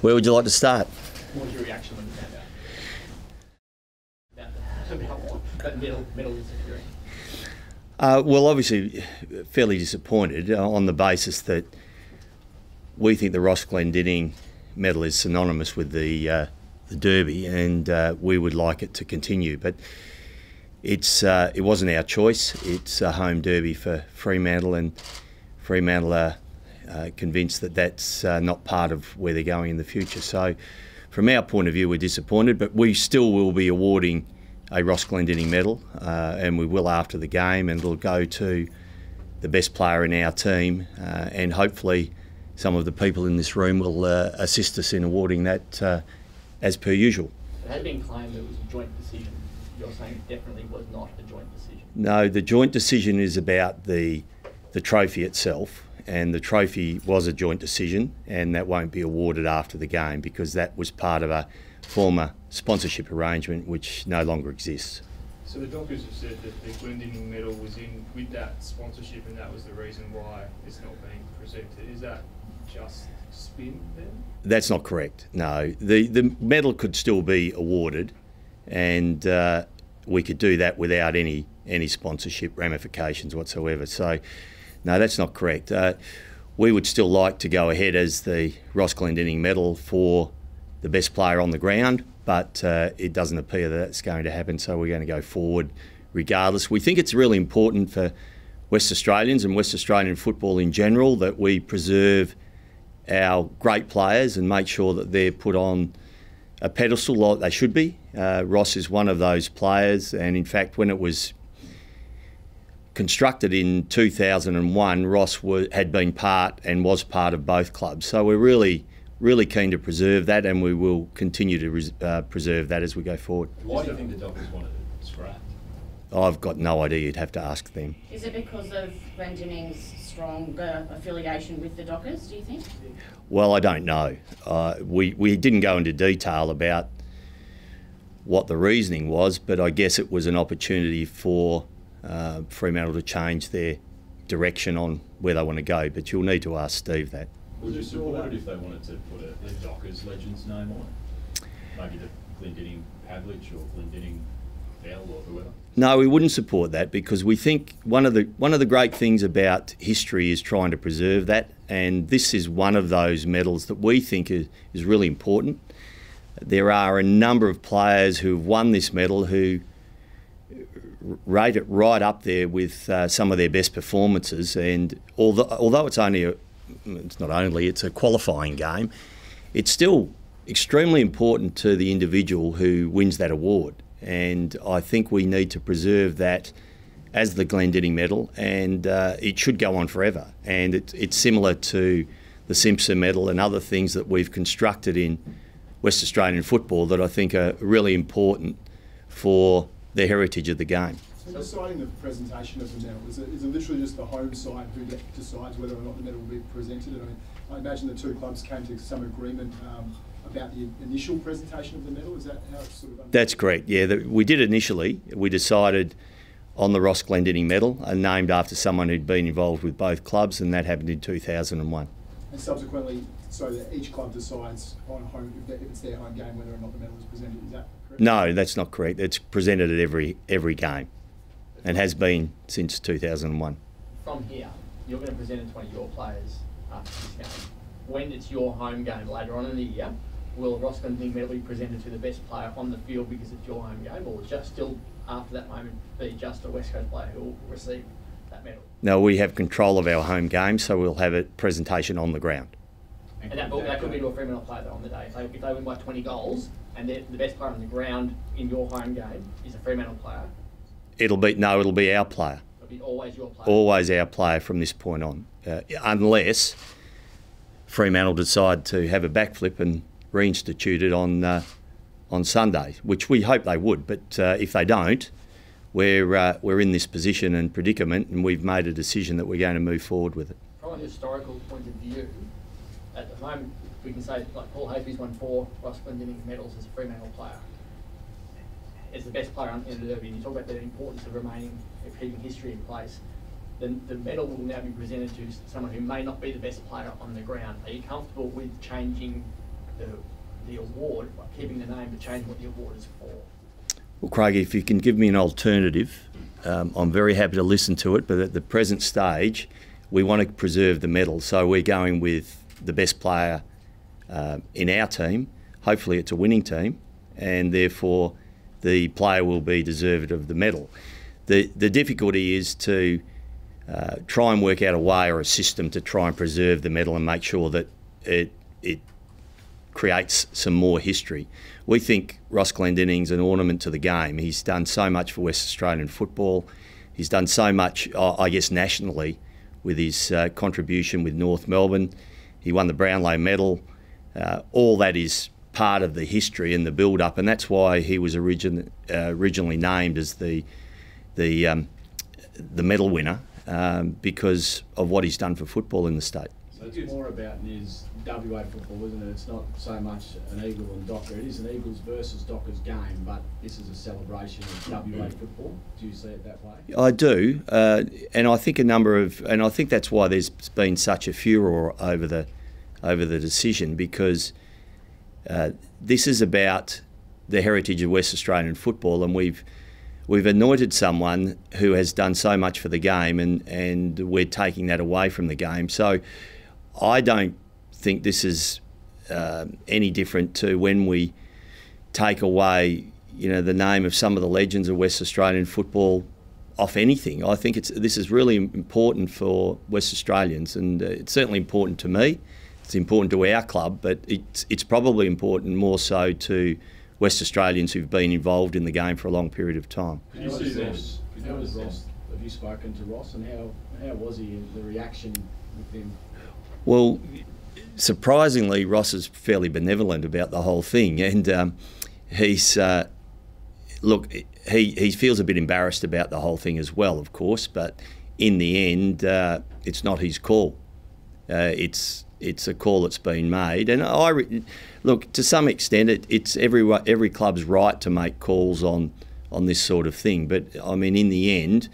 Where would you like to start? What was your reaction when you found out about that medal is securing? Well, obviously, fairly disappointed on the basis that we think the Ross Glendinning medal is synonymous with the Derby, and we would like it to continue. But it wasn't our choice. It's a home Derby for Fremantle, and Fremantle are convinced that that's not part of where they're going in the future. So, from our point of view, we're disappointed, but we still will be awarding a Ross Glendinning medal, and we will after the game, and it'll go to the best player in our team, and hopefully some of the people in this room will assist us in awarding that as per usual. It had been claimed that it was a joint decision. You're saying it definitely was not a joint decision? No, the joint decision is about the trophy itself, and the trophy was a joint decision, and that won't be awarded after the game because that was part of a former sponsorship arrangement which no longer exists. So the Dockers have said that the Glendinning medal was in with that sponsorship and that was the reason why it's not being presented. Is that just spin then? That's not correct, no. The medal could still be awarded, and we could do that without any sponsorship ramifications whatsoever. So no, that's not correct. We would still like to go ahead as the Ross Glendinning medal for the best player on the ground, but it doesn't appear that that's going to happen, so we're going to go forward regardless. We think it's really important for West Australians and West Australian football in general that we preserve our great players and make sure that they're put on a pedestal like they should be. Ross is one of those players, and in fact when it was constructed in 2001, Ross had been part and was part of both clubs. So we're really keen to preserve that, and we will continue to preserve that as we go forward. Why do you think the Dockers wanted it scrapped? I've got no idea. You'd have to ask them. Is it because of Glendinning's strong affiliation with the Dockers, do you think? Well, I don't know. We didn't go into detail about what the reasoning was, but I guess it was an opportunity for Fremantle to change their direction on where they want to go, but you'll need to ask Steve that. Would you support it if they wanted to put a Dockers Legends name on it? Maybe the Glendinning Pavlich or Glendinning Bell or whoever? No, we wouldn't support that because we think one of the great things about history is trying to preserve that, and this is one of those medals that we think is really important. There are a number of players who've won this medal who rate it right up there with some of their best performances, and although it's a qualifying game, it's still extremely important to the individual who wins that award, and I think we need to preserve that as the Glendinning medal, and it should go on forever. And it's similar to the Simpson medal and other things that we've constructed in West Australian football that I think are really important for the heritage of the game. So deciding the presentation of the medal, is it literally just the home side who decides whether or not the medal will be presented? I mean, I imagine the two clubs came to some agreement about the initial presentation of the medal. Is that how it's sort of... That's correct, yeah. We did initially. We decided on the Ross Glendinning medal, named after someone who'd been involved with both clubs, and that happened in 2001. And subsequently, so that each club decides on home, if it's their home game, whether or not the medal is presented. Is that correct? No, that's not correct. It's presented at every game, and has been since 2001. From here, you're going to present it to one of your players after this game. When it's your home game later on in the year, will Ross Glendinning medal be presented to the best player on the field because it's your home game, or will just still after that moment be just a West Coast player who will receive that medal? No, we have control of our home game, so we'll have a presentation on the ground. And that could be to a Fremantle player though on the day. If they win by 20 goals and the best player on the ground in your home game is a Fremantle player. It'll be our player. It'll be always your player. Always our player from this point on, unless Fremantle decide to have a backflip and reinstitute it on Sunday, which we hope they would. But if they don't, we're in this position and predicament, and we've made a decision that we're going to move forward with it. From a historical point of view, at the moment we can say like Paul Hafey's won 4 Ross Glendinning medals as a Fremantle player. As the best player in the Derby, and you talk about the importance of keeping history in place, then the medal will now be presented to someone who may not be the best player on the ground. Are you comfortable with changing the award, like keeping the name but changing what the award is for? Well, Craig, if you can give me an alternative, I'm very happy to listen to it, but at the present stage, we want to preserve the medal, so we're going with the best player in our team. Hopefully it's a winning team, and therefore the player will be deserved of the medal. The difficulty is to try and work out a way or a system to try and preserve the medal and make sure that it creates some more history. We think Ross Glendinning's an ornament to the game. He's done so much for West Australian football. He's done so much, I guess, nationally with his contribution with North Melbourne. He won the Brownlow medal. All that is part of the history and the build-up, and that's why he was originally named as the medal winner, because of what he's done for football in the state. So it's more about his WA football, isn't it? It's not so much an Eagle and Docker. It is an Eagles versus Dockers game, but this is a celebration of WA football. Do you see it that way? I do, and I think I think that's why there's been such a furor over the decision, because this is about the heritage of West Australian football, and we've anointed someone who has done so much for the game, and we're taking that away from the game. So I don't think this is any different to when we take away, the name of some of the legends of West Australian football off anything. I think this is really important for West Australians, and it's certainly important to me. It's important to our club, but it's probably important more so to West Australians who've been involved in the game for a long period of time. How was Ross? Have you spoken to Ross, and how was he in the reaction with him? Well, surprisingly, Ross is fairly benevolent about the whole thing, and he's he feels a bit embarrassed about the whole thing as well, of course. But in the end, it's not his call. It's a call that's been made, and look, to some extent, it's every club's right to make calls on this sort of thing. But I mean, in the end,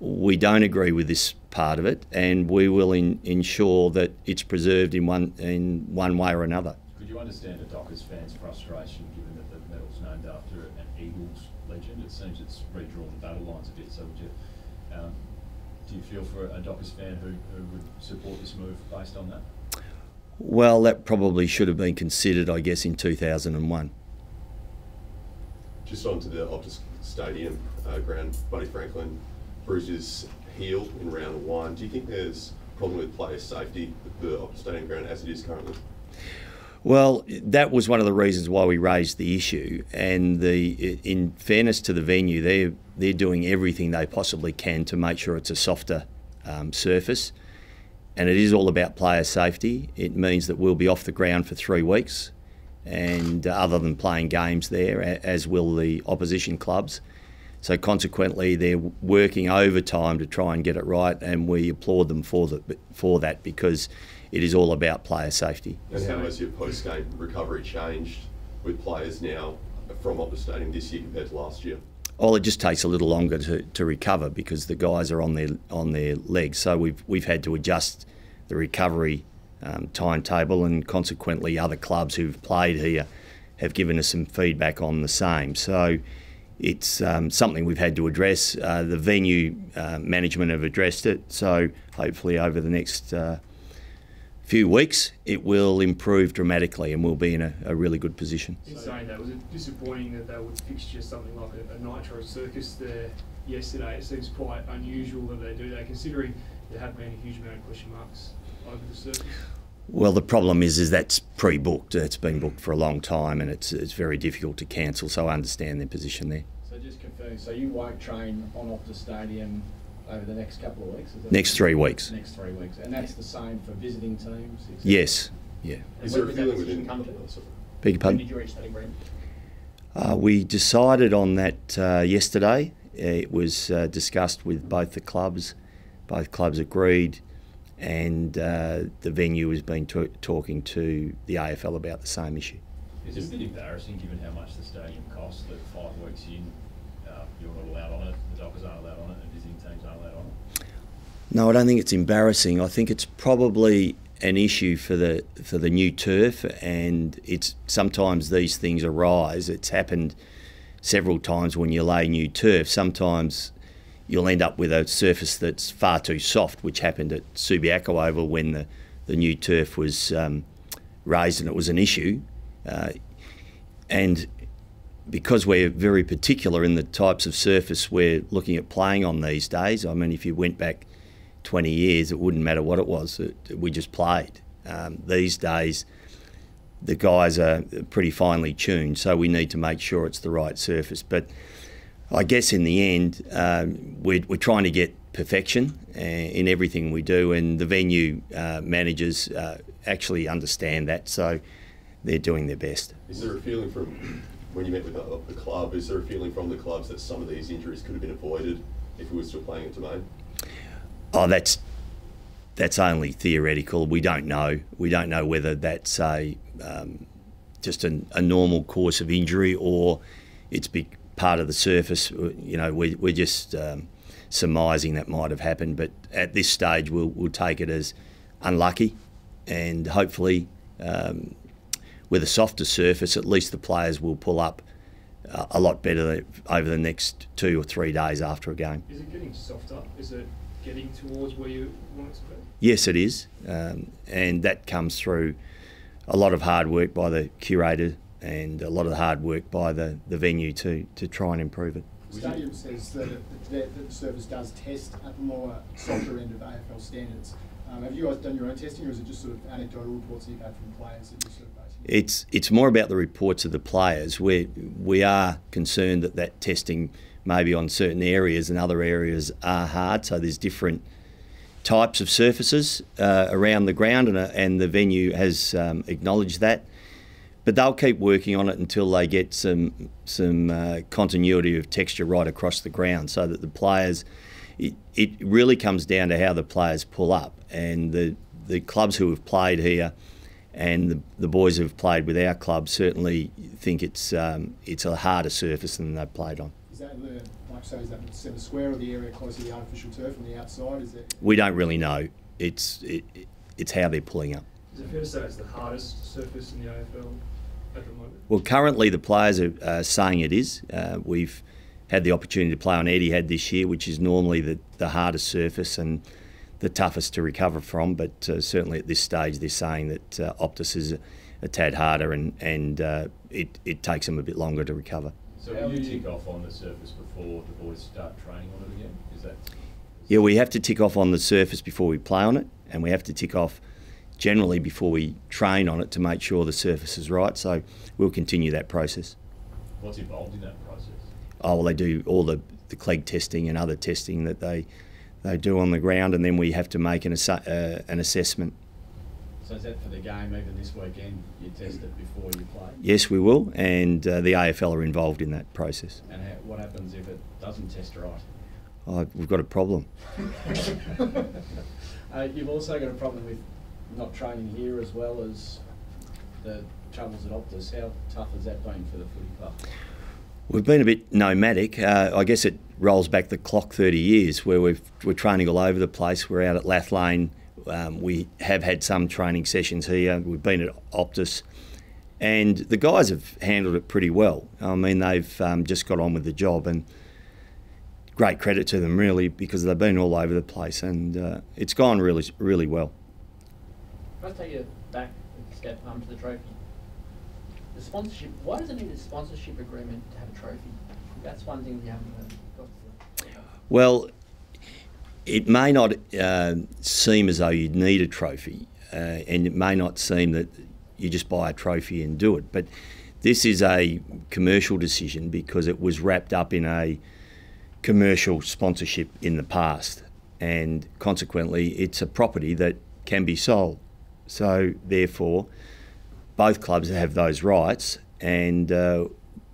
we don't agree with this part of it, and we will ensure that it's preserved in one way or another. Could you understand a Dockers fan's frustration, given that the medal's named after an Eagles legend? It seems it's redrawn the battle lines a bit. So would you, do you feel for a Dockers fan who would support this move based on that? Well, that probably should have been considered, I guess, in 2001. Just onto the Optus Stadium ground, Buddy Franklin bruised his heel in round one. Do you think there's a problem with player safety at the Optus Stadium ground as it is currently? Well, that was one of the reasons why we raised the issue, and in fairness to the venue, they're doing everything they possibly can to make sure it's a softer surface. And it is all about player safety. It means that we'll be off the ground for 3 weeks, and other than playing games there, as will the opposition clubs. So consequently, they're working overtime to try and get it right, and we applaud them for that, because it is all about player safety. And how has your post-game recovery changed with players now from Optus Stadium this year compared to last year? Well, it just takes a little longer to recover, because the guys are on their legs. So we've had to adjust the recovery timetable, and consequently other clubs who've played here have given us some feedback on the same. So it's something we've had to address. The venue management have addressed it. So hopefully over the next few weeks it will improve dramatically, and we'll be in a really good position. In saying that, was it disappointing that they would fixture something like a nitro circus there yesterday? It seems quite unusual that they do that, considering there have been a huge amount of question marks over the circus. Well, the problem is that's pre-booked. It's been booked for a long time, and it's very difficult to cancel, so I understand their position there. So just confirm, so you won't train on Optus Stadium over the next couple of weeks? Is that Next 3 weeks. Next 3 weeks. And that's the same for visiting teams? Etc.? Yes, yeah. Is there a feeling within... Come to? Beg your When pardon? did you reach that agreement? We decided on that yesterday. It was discussed with both the clubs. Both clubs agreed, and the venue has been talking to the AFL about the same issue. Is it a bit embarrassing, given how much the stadium costs, that 5 weeks in you're not allowed on it, the Dockers aren't allowed on it, and visiting teams aren't allowed on it? No, I don't think it's embarrassing. I think it's probably an issue for the new turf, and it's sometimes these things arise. It's happened several times when you lay new turf. Sometimes you'll end up with a surface that's far too soft, which happened at Subiaco Oval when the new turf was raised and it was an issue. And because we're very particular in the types of surface we're looking at playing on these days, I mean, if you went back 20 years, it wouldn't matter what it was. We just played. These days, the guys are pretty finely tuned, so we need to make sure it's the right surface. But I guess in the end, we're trying to get perfection in everything we do, and the venue managers actually understand that, so they're doing their best. Is there a feeling from, when you met with the club, is there a feeling from the clubs that some of these injuries could have been avoided if we were still playing at Domain? Oh, that's only theoretical. We don't know. We don't know whether that's just a normal course of injury or it's part of the surface. You know, we're just surmising that might have happened. But at this stage, we'll take it as unlucky, and hopefully, with a softer surface, at least the players will pull up a lot better over the next 2 or 3 days after a game. Is it getting softer? Is it getting towards where you want it to be? Yes, it is, and that comes through a lot of hard work by the curator and a lot of hard work by the venue to try and improve it. The stadium says that the surface does test at the more softer end of AFL standards. Have you guys done your own testing, or is it just sort of anecdotal reports that you've had from players that you're sort of basing? It's more about the reports of the players. We are concerned that testing maybe on certain areas and other areas are hard, so there's different types of surfaces around the ground, and the venue has acknowledged that. But they'll keep working on it until they get some continuity of texture right across the ground, so that the players, it really comes down to how the players pull up, and the clubs who have played here and the boys who have played with our club certainly think it's a harder surface than they've played on. Is that is that the centre square or the area close to the artificial turf on the outside? We don't really know. It's how they're pulling up. Is it fair to say it's the hardest surface in the AFL at the moment? Well, currently the players are saying it is. We've had the opportunity to play on Etihad this year, which is normally the hardest surface and the toughest to recover from, but certainly at this stage they're saying that Optus is a tad harder, and it takes them a bit longer to recover. So will you tick off on the surface before the boys start training on it again? Is that? Yeah, we have to tick off on the surface before we play on it, and we have to tick off generally before we train on it to make sure the surface is right, so we'll continue that process. What's involved in that process? Oh, well, they do all the cleg testing and other testing that they do on the ground, and then we have to make an assessment. So is that for the game, even this weekend, you test it before you play? Yes, we will, and the AFL are involved in that process. And what happens if it doesn't test right? Oh, we've got a problem. You've also got a problem with not training here as well as the troubles at Optus. How tough has that been for the footy club? We've been a bit nomadic. I guess it rolls back the clock 30 years where we're training all over the place. We're out at Lath Lane. We have had some training sessions here. We've been at Optus. And the guys have handled it pretty well. I mean, they've just got on with the job, and great credit to them, really, because they've been all over the place, and it's gone really, really well. Let's take you back a step to the trophy. The sponsorship, why does it need a sponsorship agreement to have a trophy? That's one thing we haven't got to. Well, it may not seem as though you'd need a trophy, and it may not seem that you just buy a trophy and do it, but this is a commercial decision because it was wrapped up in a commercial sponsorship in the past, and consequently it's a property that can be sold. So therefore both clubs have those rights, and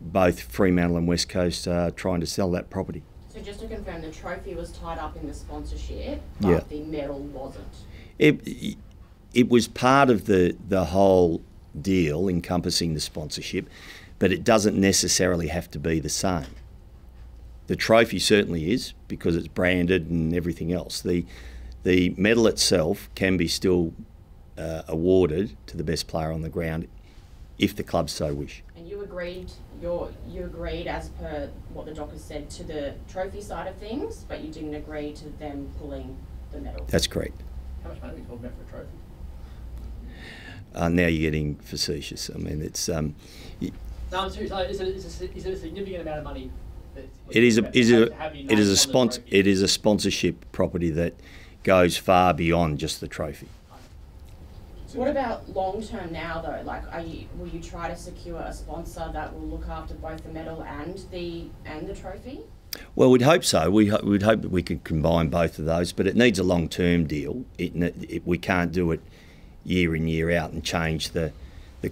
both Fremantle and West Coast are trying to sell that property. So just to confirm, the trophy was tied up in the sponsorship, but yeah, the medal wasn't? It was part of the whole deal encompassing the sponsorship, but it doesn't necessarily have to be the same. The trophy certainly is, because it's branded and everything else. The medal itself can be still awarded to the best player on the ground, if the club so wish. And you agreed, you agreed as per what the Dockers said to the trophy side of things, but you didn't agree to them pulling the medal. That's correct. How much money are we talking about for a trophy? Now you're getting facetious. I mean, it's No, I'm serious. Is it a significant amount of money? it is a sponsorship property that goes far beyond just the trophy. What about long term now though? Like, will you try to secure a sponsor that will look after both the medal and the trophy? Well, we'd hope so. We'd hope that we could combine both of those, but it needs a long-term deal. We can't do it year in, year out and change the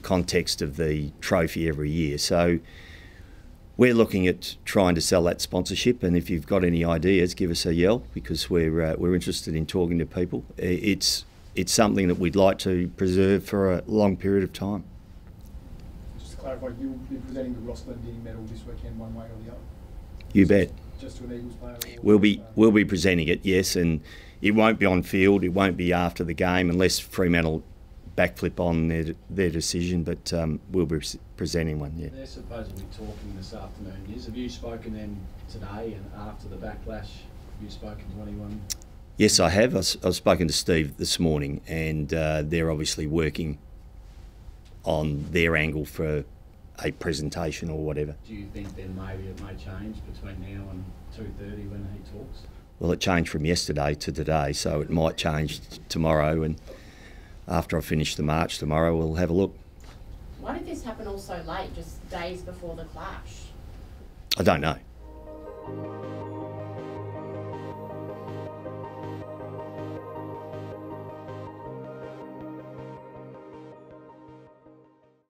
context of the trophy every year. So we're looking at trying to sell that sponsorship, and if you've got any ideas, give us a yell, because we're interested in talking to people. It's something that we'd like to preserve for a long period of time. Just to clarify, you'll be presenting the Ross Glendinning medal this weekend, one way or the other? You bet. Just to an Eagles player? We'll be presenting it, yes, and it won't be on field. It won't be after the game unless Fremantle backflip on their decision. But we'll be presenting one. Yeah. They're supposedly talking this afternoon. Have you spoken to them today and after the backlash? Have you spoken to anyone? Yes, I have. I've spoken to Steve this morning, and they're obviously working on their angle for a presentation or whatever. Do you think then maybe it may change between now and 2:30 when he talks? Well, it changed from yesterday to today, so it might change tomorrow, and after I finish the march tomorrow, we'll have a look. Why did this happen all so late, just days before the clash? I don't know.